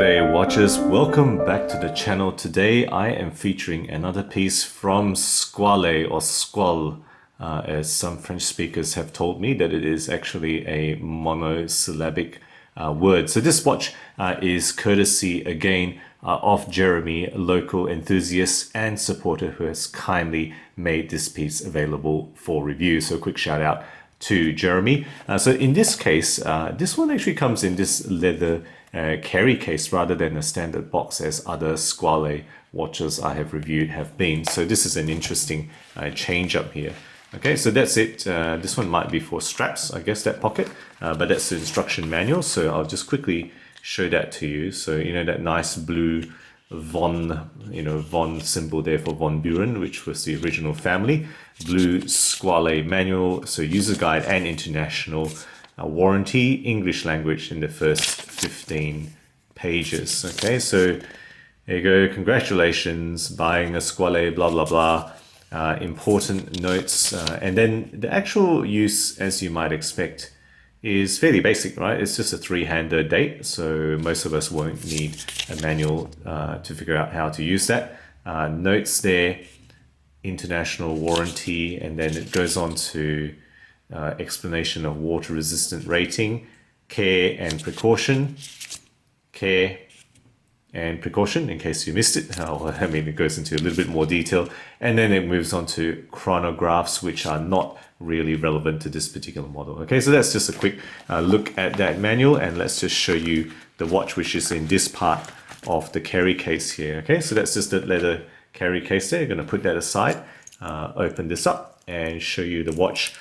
G'day watchers, welcome back to the channel. Today I am featuring another piece from Squale or Squale, as some French speakers have told me that it is actually a monosyllabic word. So this watch is courtesy again of Jeremy, a local enthusiast and supporter who has kindly made this piece available for review. So a quick shout out to Jeremy. So in this case, this one actually comes in this leather carry case rather than a standard box as other Squale watches I have reviewed have been. So this is an interesting change up here. Okay, so that's it. This one might be for straps, I guess, that pocket, but that's the instruction manual. So I'll just quickly show that to you. So, you know, that nice blue Von, Von symbol there for Von Buren, which was the original family. Blue Squale manual, so user guide and international warranty, English language in the first 15 pages. Okay, so there you go. Congratulations, buying a Squale, blah, blah, blah. Important notes. And then the actual use, as you might expect, is fairly basic, right? It's just a three-hander date, so most of us won't need a manual to figure out how to use that. Notes there, international warranty, and then it goes on to explanation of water resistant rating, care and precaution, in case you missed it. I mean, it goes into a little bit more detail, and then it moves on to chronographs, which are not really relevant to this particular model. Okay, so that's just a quick look at that manual, and let's just show you the watch, which is in this part of the carry case here. Okay, so that's just the leather carry case there. You're going to put that aside, open this up, and show you the watch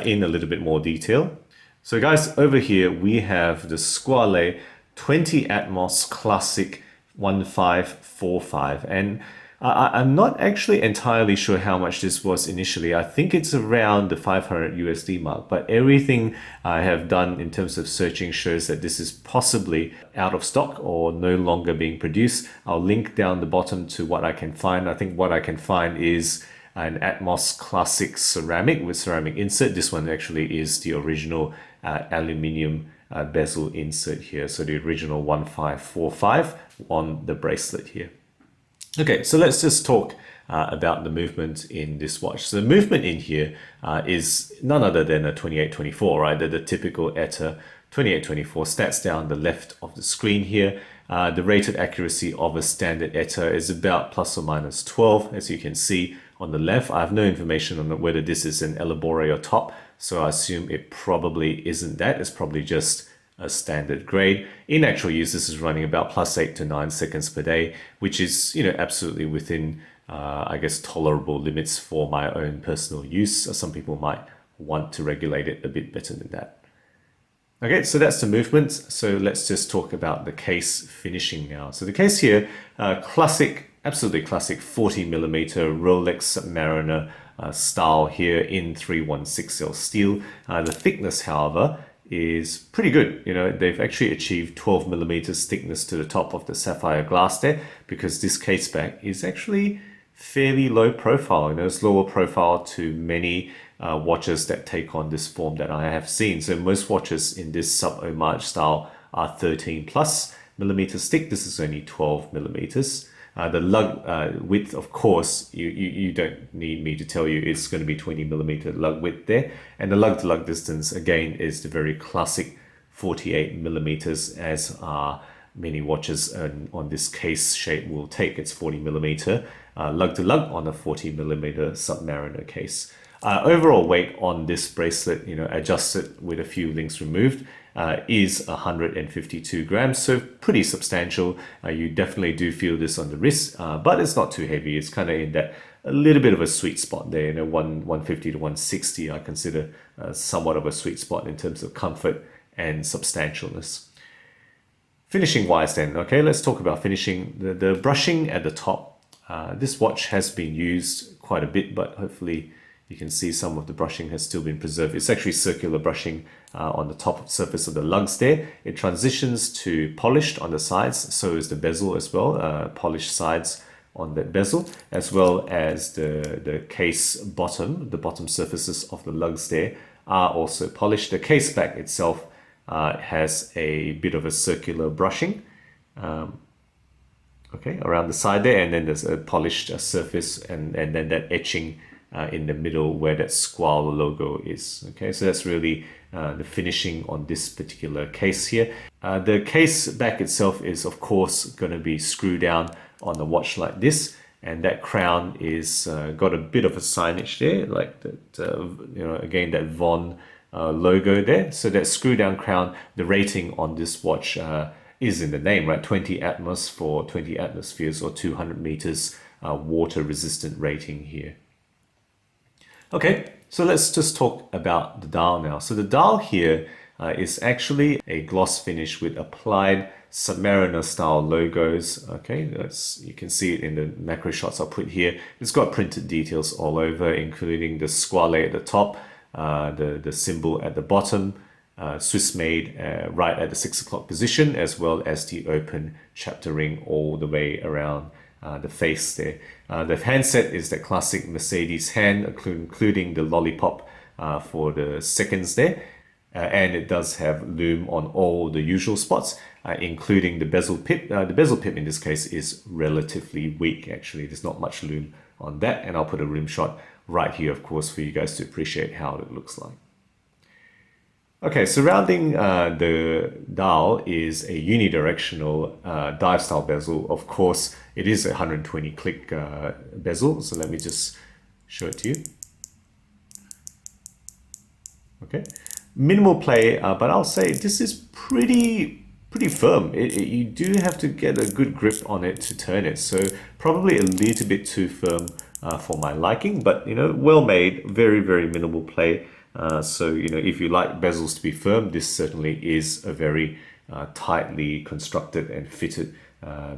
in a little bit more detail. So guys, over here we have the Squale 20 Atmos Classic 1545, and I'm not actually entirely sure how much this was initially. I think it's around the 500 USD mark, but everything I have done in terms of searching shows that this is possibly out of stock or no longer being produced. I'll link down the bottom to what I can find. I think what I can find is an Atmos Classic ceramic with ceramic insert. This one actually is the original aluminium bezel insert here. So the original 1545 on the bracelet here. Okay, so let's just talk about the movement in this watch. So the movement in here is none other than a 2824, right? The typical ETA 2824 stats down the left of the screen here. The rated accuracy of a standard ETA is about plus or minus 12, as you can see on the left. I have no information on whether this is an Elabore or top, so I assume it probably isn't that. It's probably just a standard grade. In actual use, this is running about plus 8 to 9 seconds per day, which is, absolutely within, I guess, tolerable limits for my own personal use. Some people might want to regulate it a bit better than that. Okay, so that's the movement. So let's just talk about the case finishing now. So the case here, classic, absolutely classic 40mm Rolex Submariner style here in 3160L steel. The thickness, however, is pretty good. They've actually achieved 12mm thickness to the top of the sapphire glass there, because this case back is actually fairly low profile. It's lower profile to many watches that take on this form that I have seen. So most watches in this sub-homage style are 13+ millimeters thick. This is only 12mm. The lug width, of course, you don't need me to tell you, it's going to be 20mm lug width there. And the lug-to-lug distance, again, is the very classic 48mm, as many watches on this case shape will take. It's 40mm lug-to-lug on a 40mm Submariner case. Overall weight on this bracelet, adjusted with a few links removed, is 152 grams, so pretty substantial. You definitely do feel this on the wrist, but it's not too heavy. It's kind of in that a little bit of a sweet spot there. 150 to 160 I consider somewhat of a sweet spot in terms of comfort and substantialness. Finishing wise then, okay, let's talk about finishing. The brushing at the top. This watch has been used quite a bit, but hopefully you can see some of the brushing has still been preserved. It's actually circular brushing on the top surface of the lugs there. It transitions to polished on the sides, so is the bezel as well, polished sides on that bezel, as well as the case bottom. The bottom surfaces of the lugs there are also polished. The case back itself has a bit of a circular brushing, okay, around the side there, and then there's a polished surface, and then that etching in the middle where that Squale logo is. Okay, so that's really the finishing on this particular case here. The case back itself is of course going to be screwed down on the watch like this, and that crown is got a bit of a signage there, like that, you know, again that Von logo there. So that screw down crown, the rating on this watch is in the name, right? 20 Atmos for 20 atmospheres or 200 meters water resistant rating here. Okay, so let's just talk about the dial now. So the dial here is actually a gloss finish with applied Submariner style logos. Okay, you can see it in the macro shots I'll put here. It's got printed details all over, including the Squale at the top, the symbol at the bottom, Swiss made right at the 6 o'clock position, as well as the open chapter ring all the way around the face there. The handset is the classic Mercedes hand, including the lollipop for the seconds there. And it does have lume on all the usual spots, including the bezel pip. The bezel pip in this case is relatively weak, actually. There's not much lume on that. And I'll put a rim shot right here, of course, for you guys to appreciate how it looks like. Okay, surrounding the dial is a unidirectional dive style bezel. Of course, it is a 120 click bezel. So let me just show it to you. Okay, minimal play, but I'll say this is pretty firm. You do have to get a good grip on it to turn it. So probably a little bit too firm for my liking, but you know, well made, very minimal play. So, you know, if you like bezels to be firm, this certainly is a very tightly constructed and fitted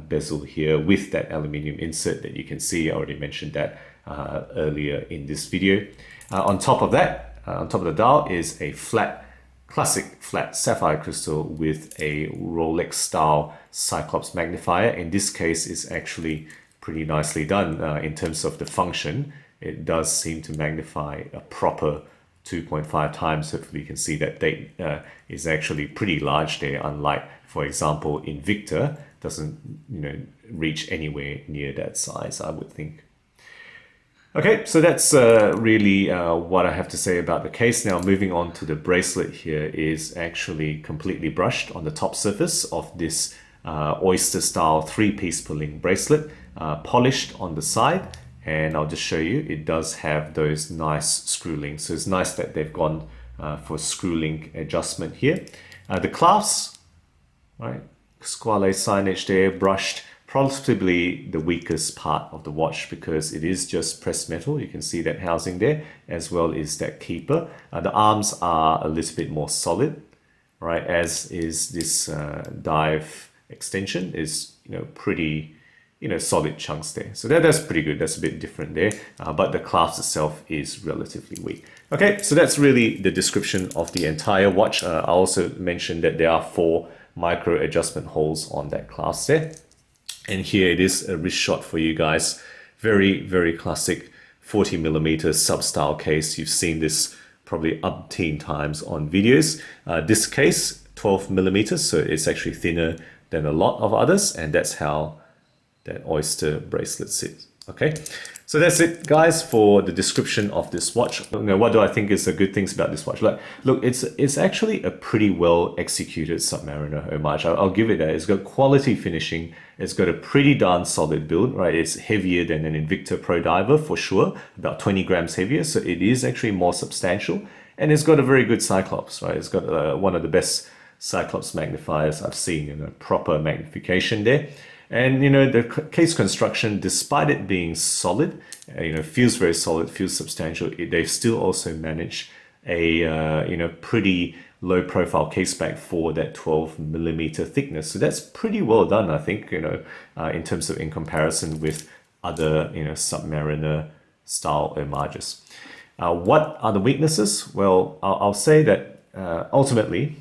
bezel here with that aluminium insert that you can see. I already mentioned that earlier in this video. On top of that, on top of the dial is a classic flat sapphire crystal with a Rolex style Cyclops magnifier. In this case, it's actually pretty nicely done in terms of the function. It does seem to magnify a proper 2.5 times. Hopefully you can see that date is actually pretty large there, unlike, for example, Invicta doesn't, you know, reach anywhere near that size, I would think. Okay, so that's really what I have to say about the case. Now moving on to the bracelet here is actually completely brushed on the top surface of this oyster style 3-piece pulling bracelet, polished on the side. And I'll just show you, it does have those nice screw links. So it's nice that they've gone for screw link adjustment here. The clasps, right? Squale signage there, brushed, possibly the weakest part of the watch because it is just pressed metal. You can see that housing there, as well as that keeper. The arms are a little bit more solid, right? As is this dive extension is, you know, pretty, you know, solid chunks there. So that's pretty good. That's a bit different there, but the clasp itself is relatively weak. Okay, so that's really the description of the entire watch. I also mentioned that there are 4 micro adjustment holes on that clasp there. And here it is, a wrist shot for you guys. Very classic 40mm sub-style case. You've seen this probably umpteen times on videos. This case, 12mm, so it's actually thinner than a lot of others, and that's how that oyster bracelet sits. Okay, so that's it, guys, for the description of this watch. You know, what do I think is the good things about this watch? Like, look, it's actually a pretty well executed Submariner homage. I'll give it that. It's got quality finishing. It's got a pretty darn solid build, right? It's heavier than an Invicta Pro Diver for sure, about 20 grams heavier. So it is actually more substantial, and it's got a very good Cyclops, right? It's got one of the best Cyclops magnifiers I've seen in a proper magnification there. And, you know, the case construction, despite it being solid, you know, feels very solid, feels substantial. They've still also managed a, you know, pretty low profile case back for that 12mm thickness. So that's pretty well done, I think, you know, in terms of in comparison with other, you know, Submariner style homages. What are the weaknesses? Well, I'll say that ultimately,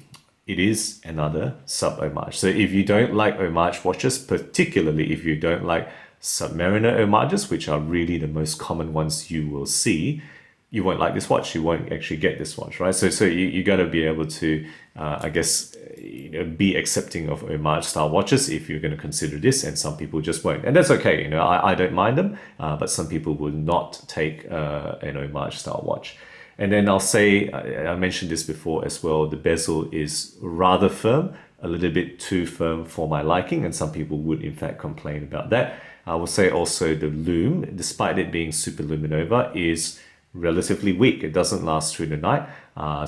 it is another sub-homage. So if you don't like homage watches, particularly if you don't like Submariner homages, which are really the most common ones you will see, you won't like this watch. You won't actually get this watch, right? So you got to be able to, I guess, you be accepting of Homage style watches if you're going to consider this, and some people just won't, and that's okay. You know, I don't mind them, but some people will not take an Homage style watch. And then I'll say, I mentioned this before as well, the bezel is rather firm, a little bit too firm for my liking, and some people would in fact complain about that. I will say also the lume, despite it being super luminova, is relatively weak. It doesn't last through the night,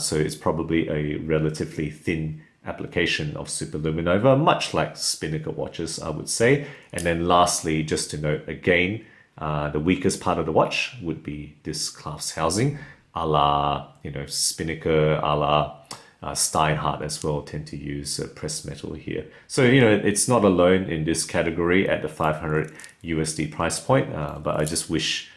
so it's probably a relatively thin application of super luminova, much like Spinnaker watches, I would say. And then lastly, just to note again, the weakest part of the watch would be this clasp housing, a la, you know, Spinnaker, a la Steinhardt as well tend to use pressed metal here. So, you know, it's not alone in this category at the 500 USD price point, but I just wish,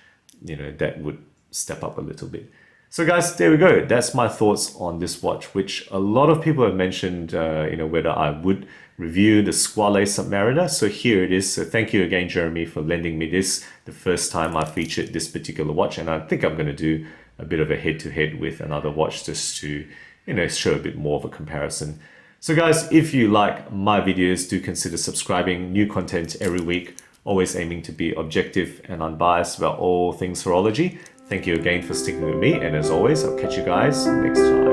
you know, that would step up a little bit. So guys, there we go. That's my thoughts on this watch, which a lot of people have mentioned, you know, whether I would review the Squale Submariner. So here it is. So thank you again, Jeremy, for lending me this the first time I featured this particular watch. And I think I'm going to do a bit of a head-to-head with another watch just to, you know, show a bit more of a comparison. So guys, if you like my videos, do consider subscribing. New content every week, always aiming to be objective and unbiased about all things horology. Thank you again for sticking with me, and as always, I'll catch you guys next time.